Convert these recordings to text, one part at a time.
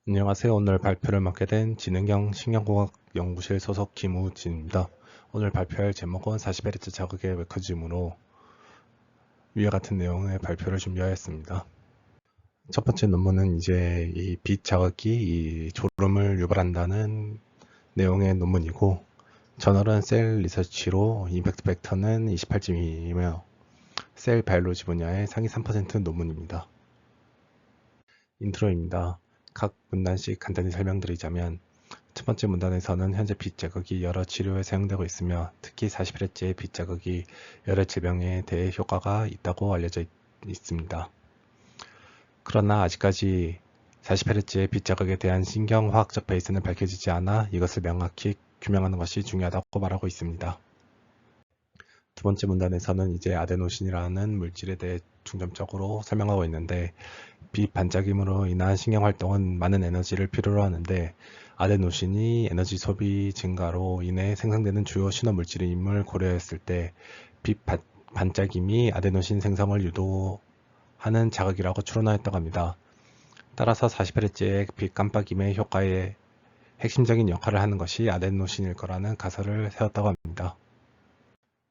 안녕하세요. 오늘 발표를 맡게 된 지능형 신경공학 연구실 소속 김우진입니다. 오늘 발표할 제목은 40Hz 자극의 메커니즘으로 위와 같은 내용의 발표를 준비하였습니다. 첫 번째 논문은 이제 이 빛 자극이 이 졸음을 유발한다는 내용의 논문이고, 저널은 셀 리서치로 임팩트 팩터는 28점이며 셀 바이올로지 분야의 상위 3% 논문입니다. 인트로입니다. 각 문단씩 간단히 설명드리자면, 첫 번째 문단에서는 현재 빛 자극이 여러 치료에 사용되고 있으며, 특히 40Hz의 빛 자극이 여러 질병에 대해 효과가 있다고 알려져 있습니다. 그러나 아직까지 40Hz의 빛 자극에 대한 신경화학적 베이스는 밝혀지지 않아 이것을 명확히 규명하는 것이 중요하다고 말하고 있습니다. 두 번째 문단에서는 이제 아데노신이라는 물질에 대해 중점적으로 설명하고 있는데, 빛 반짝임으로 인한 신경활동은 많은 에너지를 필요로 하는데, 아데노신이 에너지 소비 증가로 인해 생성되는 주요 신호 물질임을 고려했을 때 빛 반짝임이 아데노신 생성을 유도하는 자극이라고 추론하였다고 합니다. 따라서 40Hz의 빛 깜빡임의 효과에 핵심적인 역할을 하는 것이 아데노신일 거라는 가설을 세웠다고 합니다.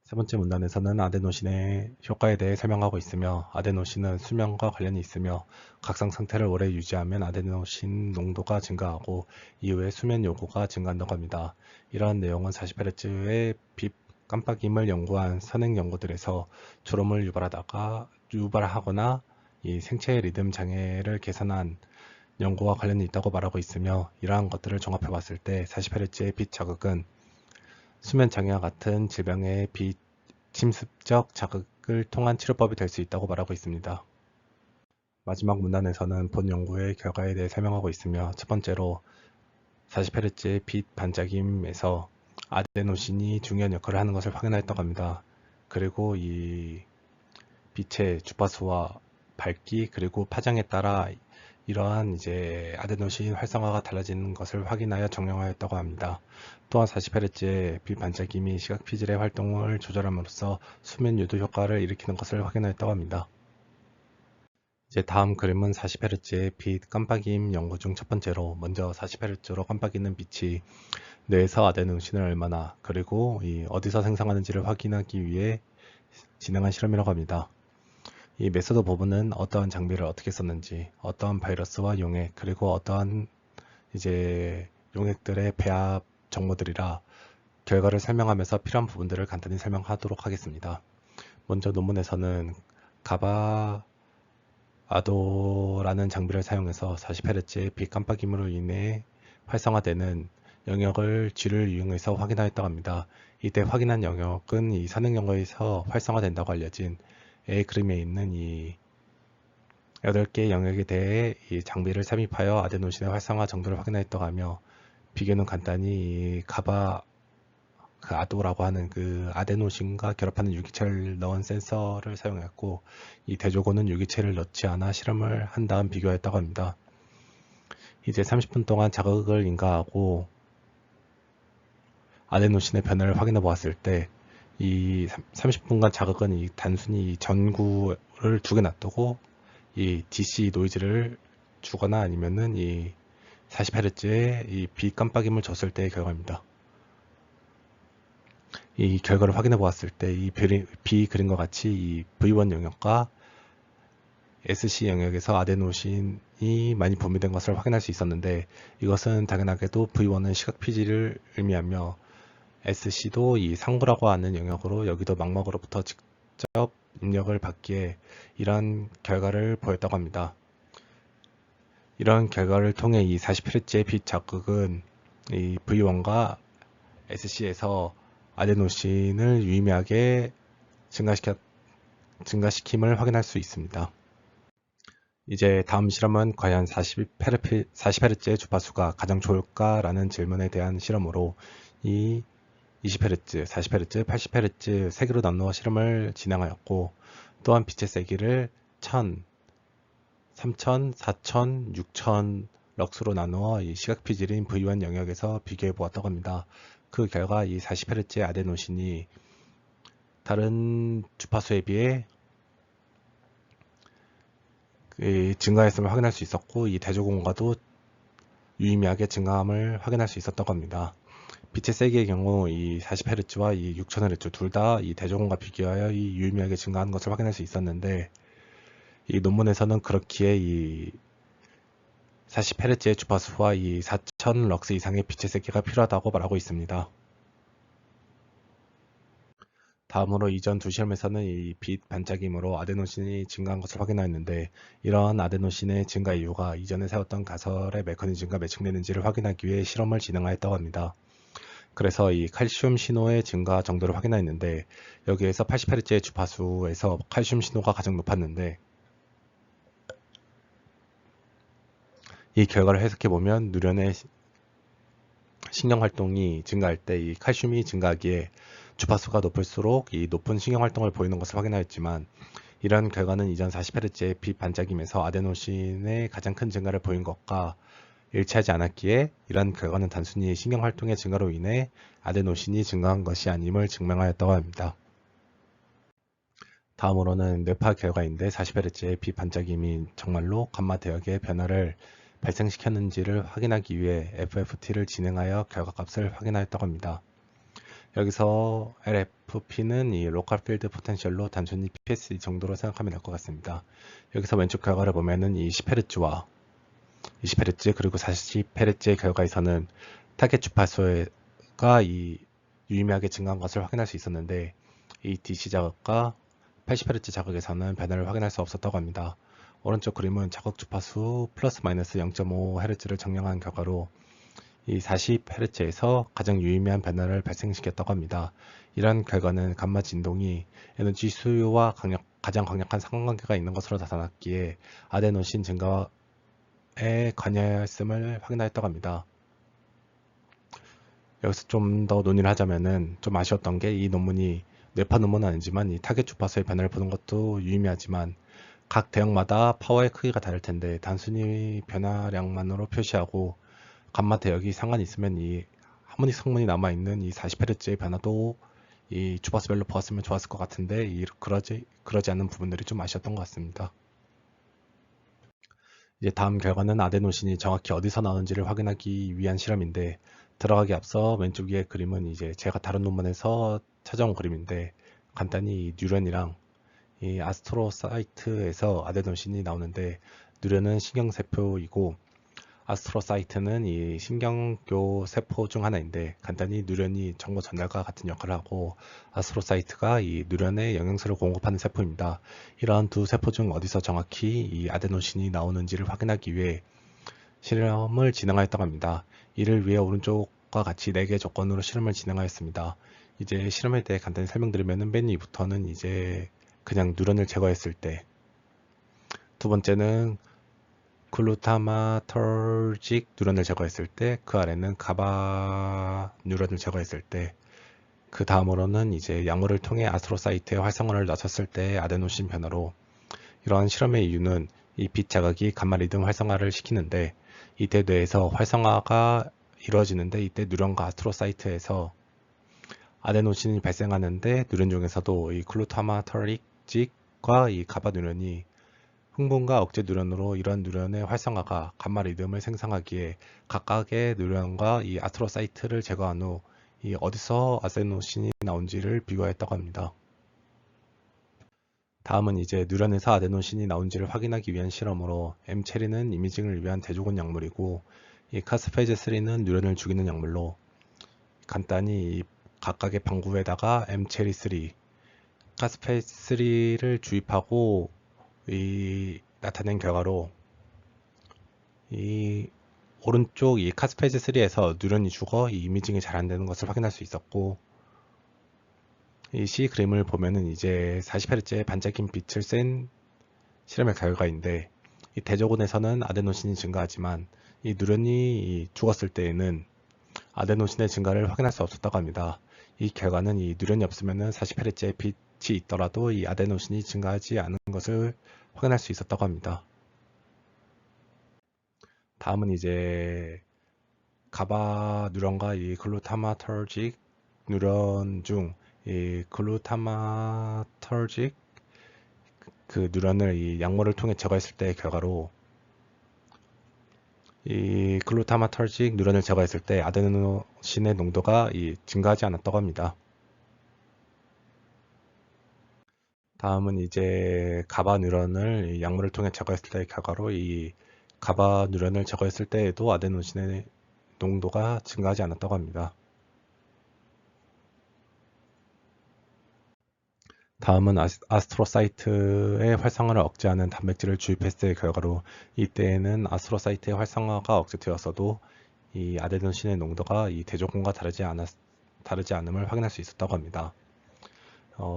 세 번째 문단에서는 아데노신의 효과에 대해 설명하고 있으며, 아데노신은 수면과 관련이 있으며 각성 상태를 오래 유지하면 아데노신 농도가 증가하고 이후에 수면 요구가 증가한다고 합니다. 이러한 내용은 40Hz의 빛 깜빡임을 연구한 선행 연구들에서 졸음을 유발하거나 이 생체 리듬 장애를 개선한 연구와 관련이 있다고 말하고 있으며, 이러한 것들을 종합해 봤을 때 40Hz의 빛 자극은 수면 장애와 같은 질병의 비침습적 자극을 통한 치료법이 될 수 있다고 말하고 있습니다. 마지막 문단에서는 본 연구의 결과에 대해 설명하고 있으며, 첫 번째로 40Hz의 빛 반짝임에서 아데노신이 중요한 역할을 하는 것을 확인하였다고 합니다. 그리고 이 빛의 주파수와 밝기 그리고 파장에 따라 이러한 이제 아데노신 활성화가 달라지는 것을 확인하여 정량하였다고 합니다. 또한 40Hz의 빛 반짝임이 시각 피질의 활동을 조절함으로써 수면 유도 효과를 일으키는 것을 확인하였다고 합니다. 이제 다음 그림은 40Hz의 빛 깜빡임 연구 중 첫 번째로, 먼저 40Hz로 깜빡이는 빛이 뇌에서 아데노신을 얼마나 그리고 어디서 생성하는지를 확인하기 위해 진행한 실험이라고 합니다. 이 메소드 부분은 어떠한 장비를 어떻게 썼는지, 어떠한 바이러스와 용액, 그리고 어떠한 이제 용액들의 배합 정보들이라 결과를 설명하면서 필요한 부분들을 간단히 설명하도록 하겠습니다. 먼저 논문에서는 가바아도라는 장비를 사용해서 40Hz의 빛 깜빡임으로 인해 활성화되는 영역을 G를 이용해서 확인하였다고 합니다. 이때 확인한 영역은 이 산행 연구에서 활성화된다고 알려진 A 그림에 있는 이 8개의 영역에 대해 이 장비를 삽입하여 아데노신의 활성화 정도를 확인하였다고 하며, 비교는 간단히 이 아도라고 하는 그 아데노신과 결합하는 유기체를 넣은 센서를 사용했고, 이 대조고는 유기체를 넣지 않아 실험을 한 다음 비교했다고 합니다. 이제 30분 동안 자극을 인가하고 아데노신의 변화를 확인해 보았을 때, 이 30분간 자극은 이 단순히 전구를 2개 놔두고 이 DC 노이즈를 주거나 아니면은 이 40Hz의 이 빛 깜빡임을 줬을 때의 결과입니다. 이 결과를 확인해 보았을 때 이 B 그림과 같이 이 V1 영역과 SC 영역에서 아데노신이 많이 분비된 것을 확인할 수 있었는데, 이것은 당연하게도 V1은 시각 피질을 의미하며 SC도 이 상부라고 하는 영역으로 여기도 망막으로부터 직접 입력을 받기에 이러한 결과를 보였다고 합니다. 이런 결과를 통해 이 40Hz의 빛 자극은 이 V1과 SC에서 아데노신을 유의미하게 증가시킴을 확인할 수 있습니다. 이제 다음 실험은 과연 40Hz의 주파수가 가장 좋을까라는 질문에 대한 실험으로 이 20Hz, 40Hz, 80Hz 세 개로 나누어 실험을 진행하였고, 또한 빛의 세기를 1000, 3000, 4000, 6000 럭스로 나누어 이 시각 피질인 V1 영역에서 비교해 보았다고 합니다. 그 결과 이 40Hz의 아데노신이 다른 주파수에 비해 증가했음을 확인할 수 있었고, 이 대조공과도 유의미하게 증가함을 확인할 수 있었다고 합니다. 빛의 세기의 경우 이 40Hz와 이 6000Hz 둘 다 이 대조공과 비교하여 이 유의미하게 증가하는 것을 확인할 수 있었는데, 이 논문에서는 그렇기에 이 40Hz의 주파수와 이 4000 럭스 이상의 빛의 세기가 필요하다고 말하고 있습니다. 다음으로 이전 두 실험에서는 이 빛 반짝임으로 아데노신이 증가한 것을 확인하였는데, 이러한 아데노신의 증가 이유가 이전에 세웠던 가설의 메커니즘과 매칭되는지를 확인하기 위해 실험을 진행하였다고 합니다. 그래서 이 칼슘 신호의 증가 정도를 확인하였는데, 여기에서 80Hz의 주파수에서 칼슘 신호가 가장 높았는데, 이 결과를 해석해보면 누련의 신경활동이 증가할 때 이 칼슘이 증가하기에 주파수가 높을수록 이 높은 신경활동을 보이는 것을 확인하였지만, 이러한 결과는 이전 40Hz의 빛 반짝임에서 아데노신의 가장 큰 증가를 보인 것과 일치하지 않았기에, 이러한 결과는 단순히 신경활동의 증가로 인해 아데노신이 증가한 것이 아님을 증명하였다고 합니다. 다음으로는 뇌파 결과인데, 40Hz의 빛 반짝임이 정말로 감마 대역의 변화를 발생시켰는지를 확인하기 위해 FFT를 진행하여 결과값을 확인하였다고 합니다. 여기서 LFP는 이 로컬 필드 포텐셜로 단순히 PSD 정도로 생각하면 될 것 같습니다. 여기서 왼쪽 결과를 보면은 이 10Hz와 20Hz 그리고 40Hz의 결과에서는 타겟 주파수가 이 유의미하게 증가한 것을 확인할 수 있었는데, 이 DC 자극과 80Hz 자극에서는 변화를 확인할 수 없었다고 합니다. 오른쪽 그림은 자극 주파수 플러스 마이너스 0.5Hz를 정량한 결과로 이 40Hz에서 가장 유의미한 변화를 발생시켰다고 합니다. 이러한 결과는 감마 진동이 에너지 수요와 가장 강력한 상관관계가 있는 것으로 나타났기에 아데노신 증가에 관여했음을 확인하였다고 합니다. 여기서 좀 더 논의를 하자면은 좀 아쉬웠던 게, 이 논문이 뇌파 논문은 아니지만 이 타겟 주파수의 변화를 보는 것도 유의미하지만 각 대역마다 파워의 크기가 다를 텐데, 단순히 변화량만으로 표시하고 감마 대역이 상관이 있으면 이 하모닉 성분이 남아있는 이 40Hz의 변화도 이 주파수별로 보았으면 좋았을 것 같은데, 그러지 않는 부분들이 좀 아쉬웠던 것 같습니다. 이제 다음 결과는 아데노신이 정확히 어디서 나오는지를 확인하기 위한 실험인데, 들어가기 앞서 왼쪽 위의 그림은 이제 제가 다른 논문에서 찾아온 그림인데, 간단히 이 뉴런이랑 이 아스트로사이트에서 아데노신이 나오는데, 뉴런은 신경세포이고 아스트로사이트는 이 신경교 세포 중 하나인데, 간단히 누련이 정보 전달과 같은 역할을 하고 아스트로사이트가 이 누련에 영양소를 공급하는 세포입니다. 이러한 두 세포 중 어디서 정확히 이 아데노신이 나오는지를 확인하기 위해 실험을 진행하였다고 합니다. 이를 위해 오른쪽과 같이 4개의 조건으로 실험을 진행하였습니다. 이제 실험에 대해 간단히 설명드리면, 맨 위부터는 이제 그냥 누런을 제거했을 때, 두 번째는 글루타마터직 뉴런을 제거했을 때, 그 아래는 가바 뉴런을 제거했을 때, 그 다음으로는 이제 약물을 통해 아스트로사이트의 활성화를 낮췄을 때의 아데노신 변화로, 이러한 실험의 이유는 이 빛 자극이 감마 리듬 활성화를 시키는데, 이때 뇌에서 활성화가 이루어지는데, 이때 뉴런과 아스트로사이트에서 아데노신이 발생하는데, 뉴런 중에서도 이 글루타마터릭직과 이 가바 뉴런이 흥분과 억제 누런으로 이러한 누런의 활성화가 감마 리듬을 생성하기에 각각의 누런과 이 아스트로사이트를 제거한 후 이 어디서 아데노신이 나온지를 비교했다고 합니다. 다음은 이제 누런에서 아데노신이 나온지를 확인하기 위한 실험으로, 엠체리는 이미징을 위한 대조군 약물이고 이 카스페이제3는 누런을 죽이는 약물로, 간단히 이 각각의 방구에다가 엠체리3, 카스페이제3를 주입하고 나타낸 결과로, 이 오른쪽 이 카스페이즈 3에서 누런이 죽어 이 이미징이 잘 안되는 것을 확인할 수 있었고, 이 C 그림을 보면은 이제 40Hz의 반짝임 빛을 센 실험의 결과인데, 이 대조군에서는 아데노신이 증가하지만 이 누런이 죽었을 때에는 아데노신의 증가를 확인할 수 없었다고 합니다. 이 결과는 이 누런이 없으면은 40Hz의 빛이 있더라도 이 아데노신이 증가하지 않은 것을 확인할 수 있었다고 합니다. 다음은 이제 가바 뉴런과 이 글루타마터직 뉴런 중 이 글루타마터직 그 뉴런을 이 약물을 통해 제거했을 때의 결과로, 이 글루타마터직 뉴런을 제거했을 때 아데노신의 농도가 증가하지 않았다고 합니다. 다음은 이제 가바 뉴런을 약물을 통해 제거했을 때의 결과로 이 가바 뉴런을 제거했을 때에도 아데노신의 농도가 증가하지 않았다고 합니다. 다음은 아스트로사이트의 활성화를 억제하는 단백질을 주입했을 때의 결과로 이때에는 아스트로사이트의 활성화가 억제되었어도 이 아데노신의 농도가 이 대조군과 다르지 않음을 확인할 수 있었다고 합니다.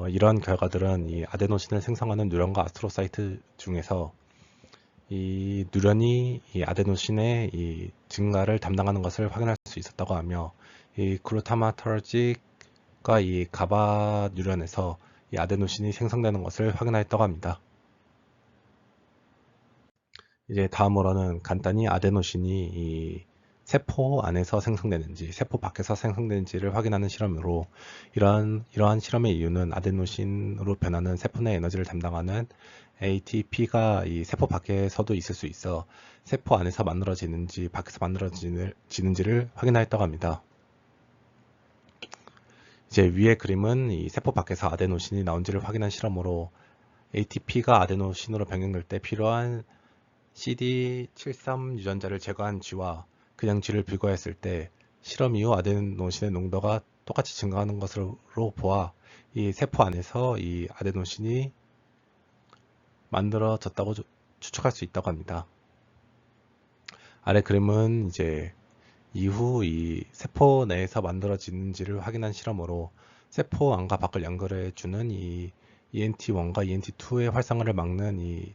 이러한 결과들은 이 아데노신을 생성하는 뉴런과 아스트로사이트 중에서 이 뉴런이 이 아데노신의 이 증가를 담당하는 것을 확인할 수 있었다고 하며 이 글루타마터직과 이 가바 뉴런에서 이 아데노신이 생성되는 것을 확인하였다고 합니다. 이제 다음으로는 간단히 아데노신이 이 세포 안에서 생성되는지, 세포 밖에서 생성되는지를 확인하는 실험으로 이러한 실험의 이유는 아데노신으로 변하는 세포 내 에너지를 담당하는 ATP가 이 세포 밖에서도 있을 수 있어 세포 안에서 만들어지는지 밖에서 만들어지는지를 확인하였다고 합니다. 이제 위의 그림은 이 세포 밖에서 아데노신이 나온지를 확인한 실험으로 ATP가 아데노신으로 변경될 때 필요한 CD73 유전자를 제거한 쥐와 그냥 쥐를 비교했을 때 실험 이후 아데노신의 농도가 똑같이 증가하는 것으로 보아 이 세포 안에서 이 아데노신이 만들어졌다고 추측할 수 있다고 합니다. 아래 그림은 이제 이후 이 세포 내에서 만들어지는지를 확인한 실험으로 세포 안과 밖을 연결해주는 이 ENT1과 ENT2의 활성화를 막는 이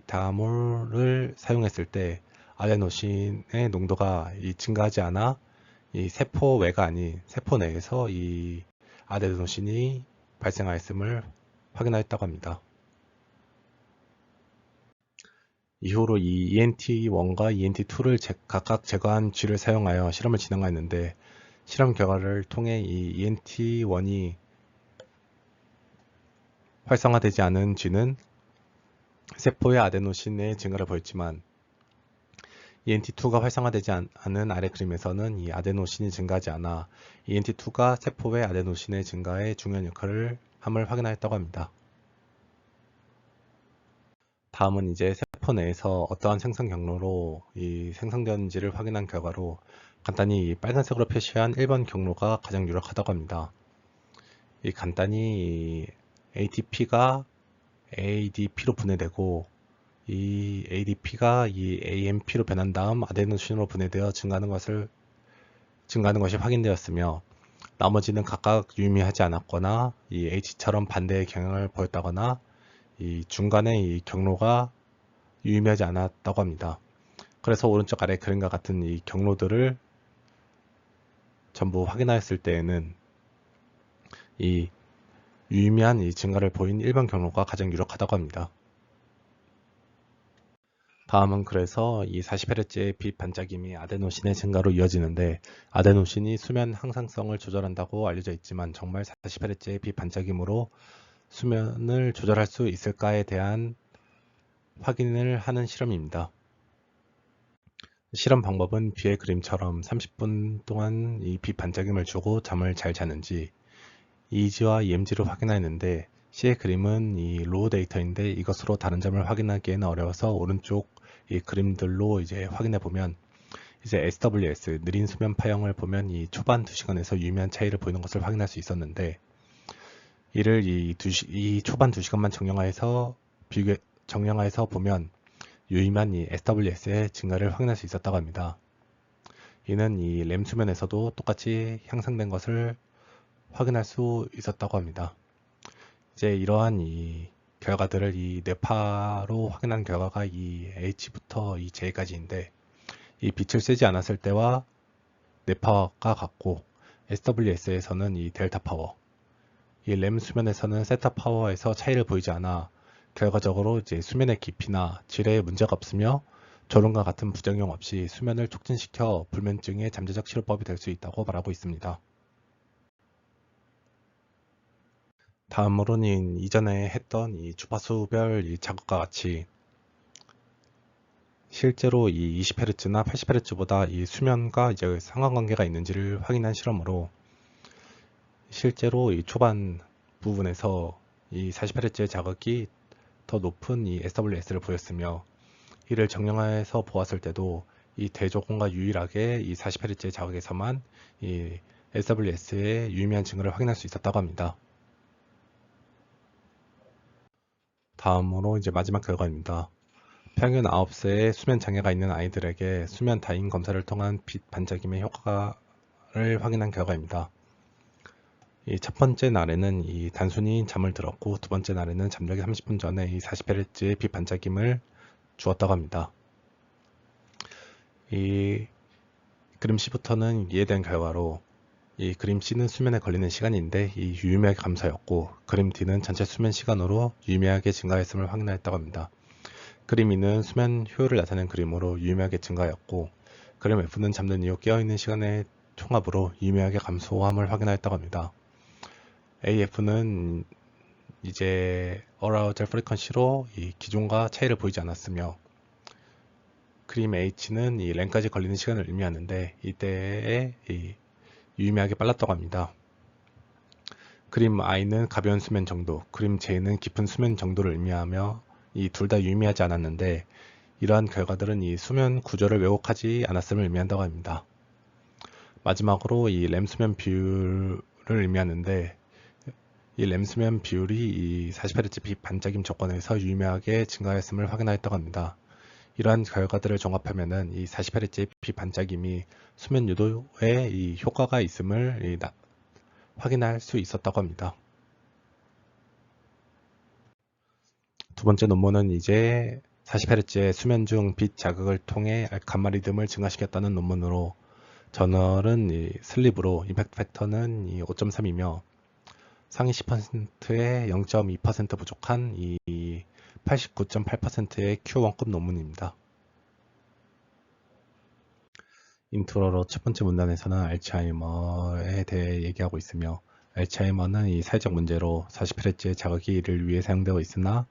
디피리다몰을 사용했을 때 아데노신의 농도가 증가하지 않아 이 세포 외가 아닌 세포 내에서 이 아데노신이 발생하였음을 확인하였다고 합니다. 이후로 이 ENT1과 ENT2를 각각 제거한 쥐를 사용하여 실험을 진행하였는데 실험 결과를 통해 이 ENT1이 활성화되지 않은 쥐는 세포의 아데노신의 증가를 보였지만 ENT2가 활성화되지 않은 아래 그림에서는 이 아데노신이 증가하지 않아 ENT2가 세포의 아데노신의 증가에 중요한 역할을 함을 확인하였다고 합니다. 다음은 이제 세포 내에서 어떠한 생성 경로로 이 생성되는지를 확인한 결과로 간단히 빨간색으로 표시한 1번 경로가 가장 유력하다고 합니다. 이 간단히 ATP가 ADP로 분해되고 이 ADP가 이 AMP로 변한 다음 아데노신으로 분해되어 증가하는 것이 확인되었으며 나머지는 각각 유의미하지 않았거나 이 H처럼 반대의 경향을 보였다거나 이 중간에 이 경로가 유의미하지 않았다고 합니다. 그래서 오른쪽 아래 그림과 같은 이 경로들을 전부 확인하였을 때에는 이 유의미한 이 증가를 보인 1번 경로가 가장 유력하다고 합니다. 다음은 그래서 이 40Hz의 빛 반짝임이 아데노신의 증가로 이어지는데 아데노신이 수면 항상성을 조절한다고 알려져 있지만 정말 40Hz의 빛 반짝임으로 수면을 조절할 수 있을까에 대한 확인을 하는 실험입니다. 실험 방법은 뒤의 그림처럼 30분 동안 이 빛 반짝임을 주고 잠을 잘 자는지 EEG와 EMG를 확인하였는데 C의 그림은 이 로우 데이터인데 이것으로 다른 점을 확인하기에는 어려워서 오른쪽 이 그림들로 이제 확인해 보면 이제 SWS 느린 수면 파형을 보면 이 초반 2시간에서 유의미한 차이를 보이는 것을 확인할 수 있었는데 이를 이 초반 2시간만 정량하여서 보면 유의미한 이 SWS의 증가를 확인할 수 있었다고 합니다. 이는 이 램 수면에서도 똑같이 향상된 것을 확인할 수 있었다고 합니다. 이제 이러한 이 결과들을 이 뇌파로 확인한 결과가 이 H부터 이 J까지인데 이 빛을 쐬지 않았을 때와 뇌파가 같고 SWS에서는 이 델타 파워, 이 램 수면에서는 세타 파워에서 차이를 보이지 않아 결과적으로 이제 수면의 깊이나 질에 문제가 없으며 졸음과 같은 부작용 없이 수면을 촉진시켜 불면증의 잠재적 치료법이 될 수 있다고 말하고 있습니다. 다음으로는 이전에 했던 이 주파수별 이 자극과 같이 실제로 이 20Hz나 80Hz보다 이 수면과 이제 상관관계가 있는지를 확인한 실험으로 실제로 이 초반 부분에서 이 40Hz의 자극이 더 높은 이 SWS를 보였으며 이를 정량화해서 보았을 때도 이 대조건과 유일하게 이 40Hz의 자극에서만 이 SWS의 유의미한 증가를 확인할 수 있었다고 합니다. 다음으로 이제 마지막 결과입니다. 평균 9세의 수면 장애가 있는 아이들에게 수면 다인 검사를 통한 빛 반짝임의 효과를 확인한 결과입니다. 이 첫 번째 날에는 이 단순히 잠을 들었고 두 번째 날에는 잠자기 30분 전에 이 40Hz의 빛 반짝임을 주었다고 합니다. 이 그림 C부터는 이에 대한 결과로 이 그림 C는 수면에 걸리는 시간인데 이 유의미하게 감소하였고 그림 D는 전체 수면 시간으로 유의미하게 증가했음을 확인하였다고 합니다. 그림 E는 수면 효율을 나타낸 그림으로 유의미하게 증가하였고 그림 F는 잠든 이후 깨어있는 시간의 총합으로 유의미하게 감소함을 확인하였다고 합니다. AF는 이제 arousal frequency로 이 기존과 차이를 보이지 않았으며 그림 H는 이 램까지 걸리는 시간을 의미하는데 이때에 유의미하게 빨랐다고 합니다. 그림 I는 가벼운 수면 정도, 그림 J는 깊은 수면 정도를 의미하며 이 둘 다 유의미하지 않았는데 이러한 결과들은 이 수면 구조를 왜곡하지 않았음을 의미한다고 합니다. 마지막으로 이 램 수면 비율을 의미하는데 이 램 수면 비율이 이 48Hz 빛 반짝임 조건에서 유의미하게 증가했음을 확인하였다고 합니다. 이러한 결과들을 종합하면은 이 48Hz 빛 반짝임이 수면 유도에 이 효과가 있음을 확인할 수 있었다고 합니다. 두 번째 논문은 이제 40Hz의 수면 중 빛 자극을 통해 감마 리듬을 증가시켰다는 논문으로 저널은 이 슬립으로 임팩트 팩터는 이 5.3이며 상위 10%의 0.2% 부족한 이 89.8%의 Q1급 논문입니다. 인트로로 첫 번째 문단에서는 알츠하이머에 대해 얘기하고 있으며 알츠하이머는 이 사회적 문제로 48Hz의 자극이 이를 위해 사용되고 있으나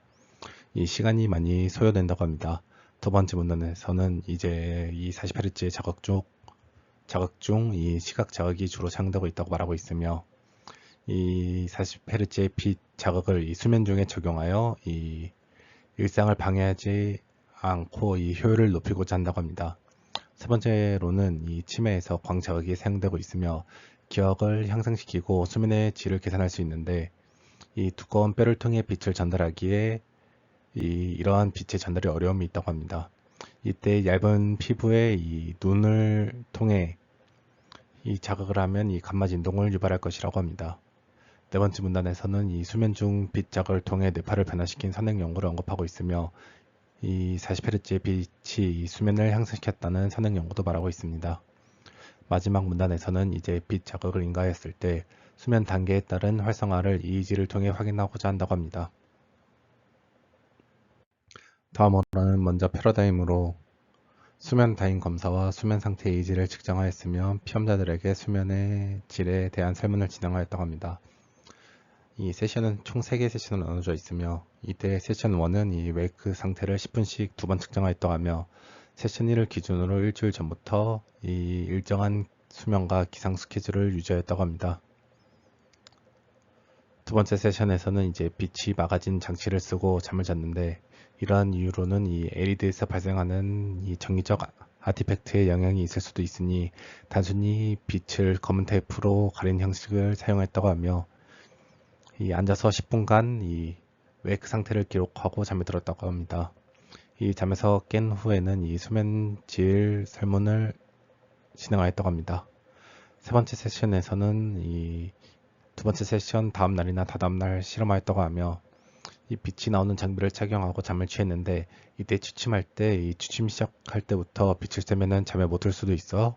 이 시간이 많이 소요된다고 합니다. 두 번째 문단에서는 이제 이 48Hz의 자극 중 이 시각 자극이 주로 사용되고 있다고 말하고 있으며 이 40Hz의 빛 자극을 이 수면 중에 적용하여 이 일상을 방해하지 않고 이 효율을 높이고자 한다고 합니다. 세 번째로는 이 치매에서 광자극이 사용되고 있으며 기억을 향상시키고 수면의 질을 개선할 수 있는데 이 두꺼운 뼈를 통해 빛을 전달하기에 이러한 빛의 전달이 어려움이 있다고 합니다. 이때 얇은 피부에 이 눈을 통해 이 자극을 하면 이 감마 진동을 유발할 것이라고 합니다. 네 번째 문단에서는 이 수면 중 빛 자극을 통해 뇌파를 변화시킨 선행 연구를 언급하고 있으며 이 40Hz의 빛이 수면을 향상시켰다는 선행 연구도 말하고 있습니다. 마지막 문단에서는 이제 빛 자극을 인가했을 때 수면 단계에 따른 활성화를 EEG를 통해 확인하고자 한다고 합니다. 다음으로는 먼저 패러다임으로 수면 다인 검사와 수면 상태 EEG를 측정하였으며 피험자들에게 수면의 질에 대한 설문을 진행하였다고 합니다. 이 세션은 총 3개의 세션으로 나눠져 있으며 이때 세션 1은 이 웨이크 상태를 10분씩 2번 측정하였다고 하며 세션 1을 기준으로 일주일 전부터 이 일정한 수면과 기상 스케줄을 유지하였다고 합니다. 두 번째 세션에서는 이제 빛이 막아진 장치를 쓰고 잠을 잤는데 이러한 이유로는 이 LED에서 발생하는 이 정기적 아티팩트의 영향이 있을 수도 있으니 단순히 빛을 검은 테이프로 가린 형식을 사용했다고 하며 이 앉아서 10분간 이 웨이크 상태를 기록하고 잠에 들었다고 합니다. 이 잠에서 깬 후에는 이 수면 질 설문을 진행하였다고 합니다. 세 번째 세션에서는 이 두 번째 세션 다음 날이나 다다음 날 실험하였다고 하며 이 빛이 나오는 장비를 착용하고 잠을 취했는데 이때 취침할 때 이 취침 시작할 때부터 빛을 쐬면은 잠에 못 들 수도 있어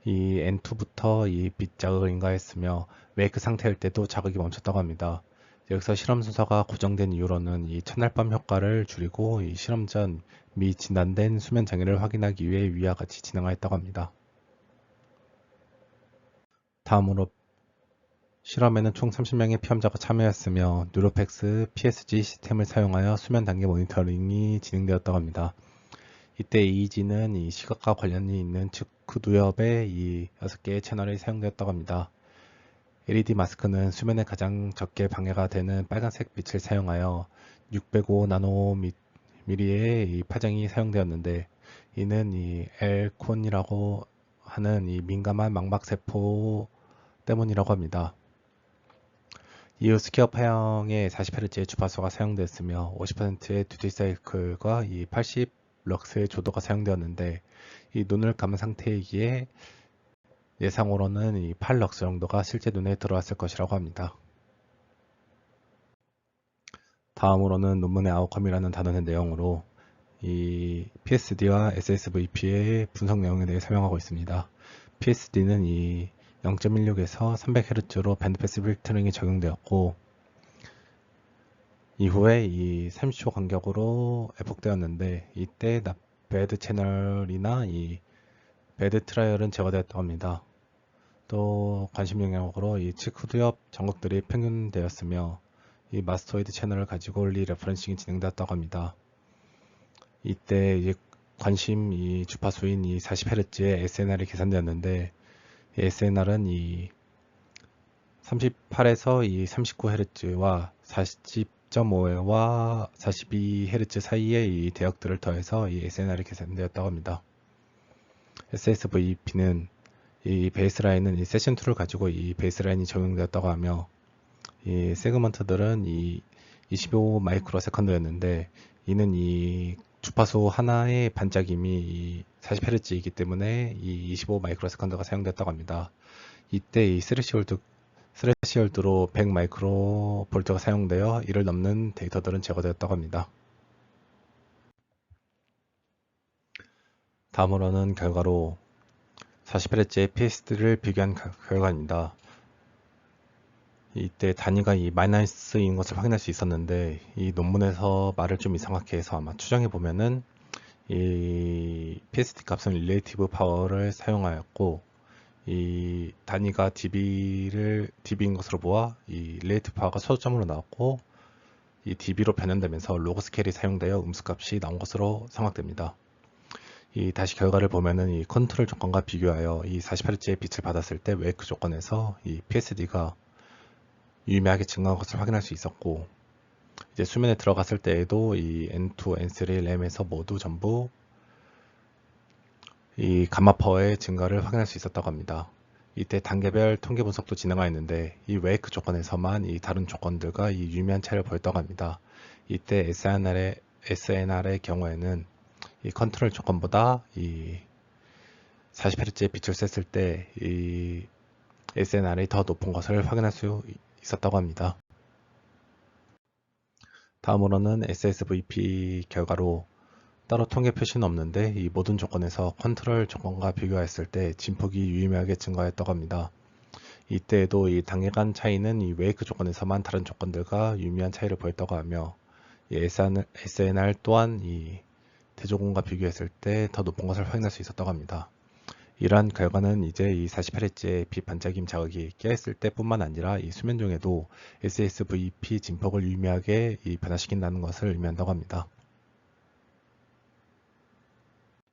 이 N2부터 이 빛 자극을 인가했으며 웨이크 상태일 때도 자극이 멈췄다고 합니다. 여기서 실험 순서가 고정된 이유로는 이 첫날 밤 효과를 줄이고 이 실험 전 미 진단된 수면 장애를 확인하기 위해 위와 같이 진행하였다고 합니다. 다음으로 실험에는 총 30명의 피험자가 참여했으며 뉴로팩스 PSG 시스템을 사용하여 수면 단계 모니터링이 진행되었다고 합니다. 이때 EEG는 이 시각과 관련이 있는 측후두엽의 이 6개의 채널이 사용되었다고 합니다. LED 마스크는 수면에 가장 적게 방해가 되는 빨간색 빛을 사용하여 605 나노미리의 이 파장이 사용되었는데, 이는 이 엘콘이라고 하는 이 민감한 망막세포 때문이라고 합니다. 이후 스퀘어파형의 40Hz의 주파수가 사용되었으며 50%의 듀티 사이클과 이 80 럭스의 조도가 사용되었는데, 이 눈을 감은 상태이기에 예상으로는 이 8럭스 정도가 실제 눈에 들어왔을 것이라고 합니다. 다음으로는 논문의 아웃컴이라는 단어의 내용으로 이 PSD와 SSVP의 분석 내용에 대해 설명하고 있습니다. PSD는 이 0.16에서 300Hz로 밴드패스 필터링이 적용되었고, 이후에 이 30초 간격으로 회복되었는데, 이때 배드 채널이나 이 배드 트라이얼은 제거되었다고 합니다. 또 관심 영역으로 이 측후두엽 전극들이 평균되었으며, 이 마스토이드 채널을 가지고 리레퍼런싱이 진행되었다고 합니다. 이때 이제 관심 이 주파수인 이 40Hz의 SNR이 계산되었는데, 이 SNR은 이 38에서 이 39Hz와 40.5와 42Hz 사이의 이 대역들을 더해서 이 SNR이 계산되었다고 합니다. SSVP는 이 베이스라인은 이 세션2를 가지고 이 베이스라인이 적용되었다고 하며, 이 세그먼트들은 이 25 마이크로 세컨드였는데, 이는 이 주파수 하나의 반짝임이 이 40Hz이기 때문에 이 25 마이크로 세컨드가 사용됐다고 합니다. 이때 이 스레시홀드로 100 마이크로 볼트가 사용되어 이를 넘는 데이터들은 제거되었다고 합니다. 다음으로는 결과로 40Hz의 PSD를 비교한 결과입니다. 이때 단위가 이 마이너스인 것을 확인할 수 있었는데, 이 논문에서 말을 좀 이상하게 해서 아마 추정해 보면은 이 PSD 값은 릴레이티브 파워를 사용하였고, 이 단위가 dB인 것으로 보아 이 릴레이티브 파워가 소점으로 나왔고, 이 dB로 변환되면서 로그 스케일이 사용되어 음수값이 나온 것으로 생각됩니다. 이 다시 결과를 보면은 이 컨트롤 조건과 비교하여 이 48Hz의 빛을 받았을 때 웨이크 조건에서 이 PSD가 유의미하게 증가한 것을 확인할 수 있었고, 이제 수면에 들어갔을 때에도 이 N2, N3, 램에서 모두 전부 이 감마 파워의 증가를 확인할 수 있었다고 합니다. 이때 단계별 통계 분석도 진행하였는데, 이 웨이크 조건에서만 이 다른 조건들과 이 유의미한 차이를 보였다고 합니다. 이때 SNR의 경우에는 이 컨트롤 조건보다 이 40Hz의 빛을 쐈을 때 이 SNR이 더 높은 것을 확인할 수 있었다고 합니다. 다음으로는 SSVP 결과로 따로 통계 표시는 없는데, 이 모든 조건에서 컨트롤 조건과 비교했을 때 진폭이 유의미하게 증가했다고 합니다. 이때에도 이 단계간 차이는 이 웨이크 조건에서만 다른 조건들과 유의미한 차이를 보였다고 하며, 이 SNR 또한 이 대조건과 비교했을 때 더 높은 것을 확인할 수 있었다고 합니다. 이러한 결과는 이제 이 48Hz의 빛 반짝임 자극이 깨있을 때뿐만 아니라 이 수면 중에도 SSVP 진폭을 유의미하게 변화시킨다는 것을 의미한다고 합니다.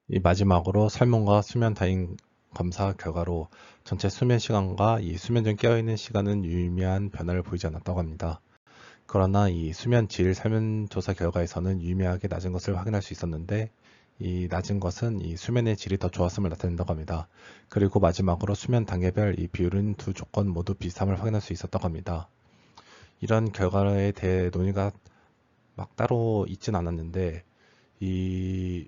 이 마지막으로 설문과 수면 다잉 검사 결과로 전체 수면 시간과 이 수면 중 깨어있는 시간은 유의미한 변화를 보이지 않았다고 합니다. 그러나 이 수면 질 설문조사 결과에서는 유의미하게 낮은 것을 확인할 수 있었는데, 이 낮은 것은 이 수면의 질이 더 좋았음을 나타낸다고 합니다. 그리고 마지막으로 수면 단계별 이 비율은 두 조건 모두 비슷함을 확인할 수 있었다고 합니다. 이런 결과에 대해 논의가 막 따로 있진 않았는데, 이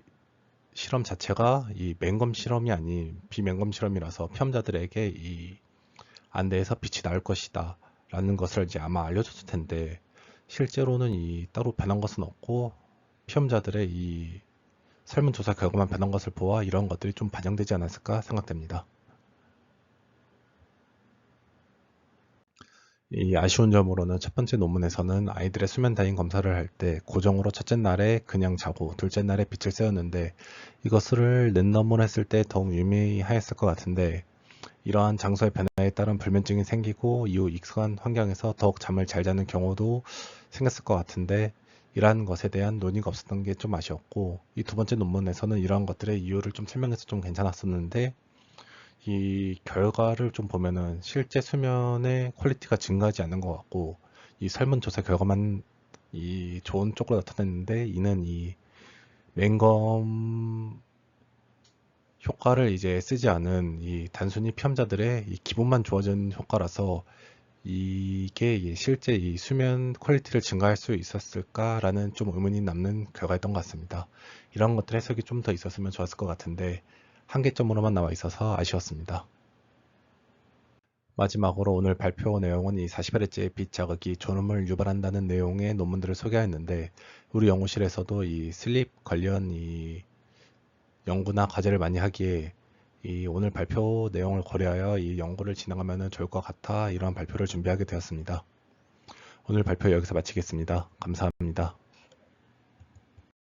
실험 자체가 이 맹검 실험이 아닌 비맹검 실험이라서 피험자들에게 이 안대에서 빛이 나올 것이다 라는 것을 이제 아마 알려줬을 텐데, 실제로는 이 따로 변한 것은 없고 피험자들의 이 설문조사 결과만 변한 것을 보아 이런 것들이 좀 반영되지 않았을까 생각됩니다. 이 아쉬운 점으로는 첫 번째 논문에서는 아이들의 수면 다잉 검사를 할 때 고정으로 첫째 날에 그냥 자고 둘째 날에 빛을 쐬었는데, 이것을 랜덤으로 했을 때 더욱 유의미하였을 것 같은데, 이러한 장소의 변화에 따른 불면증이 생기고 이후 익숙한 환경에서 더욱 잠을 잘 자는 경우도 생겼을 것 같은데, 이라는 것에 대한 논의가 없었던 게 좀 아쉬웠고, 이 두 번째 논문에서는 이러한 것들의 이유를 좀 설명해서 좀 괜찮았었는데, 이 결과를 좀 보면은 실제 수면의 퀄리티가 증가하지 않는 것 같고, 이 설문조사 결과만 이 좋은 쪽으로 나타냈는데, 이는 이 맹검 효과를 이제 쓰지 않은 이 단순히 피험자들의 이 기분만 좋아진 효과라서 이게 실제 이 수면 퀄리티를 증가할 수 있었을까라는 좀 의문이 남는 결과였던 것 같습니다. 이런 것들 해석이 좀 더 있었으면 좋았을 것 같은데 한계점으로만 나와 있어서 아쉬웠습니다. 마지막으로 오늘 발표 내용은 이 40Hz의 빛 자극이 졸음을 유발한다는 내용의 논문들을 소개했는데 우리 연구실에서도 이 슬립 관련 이 연구나 과제를 많이 하기에 이 오늘 발표 내용을 고려하여 이 연구를 진행하면 좋을 것 같아 이러한 발표를 준비하게 되었습니다. 오늘 발표 여기서 마치겠습니다. 감사합니다.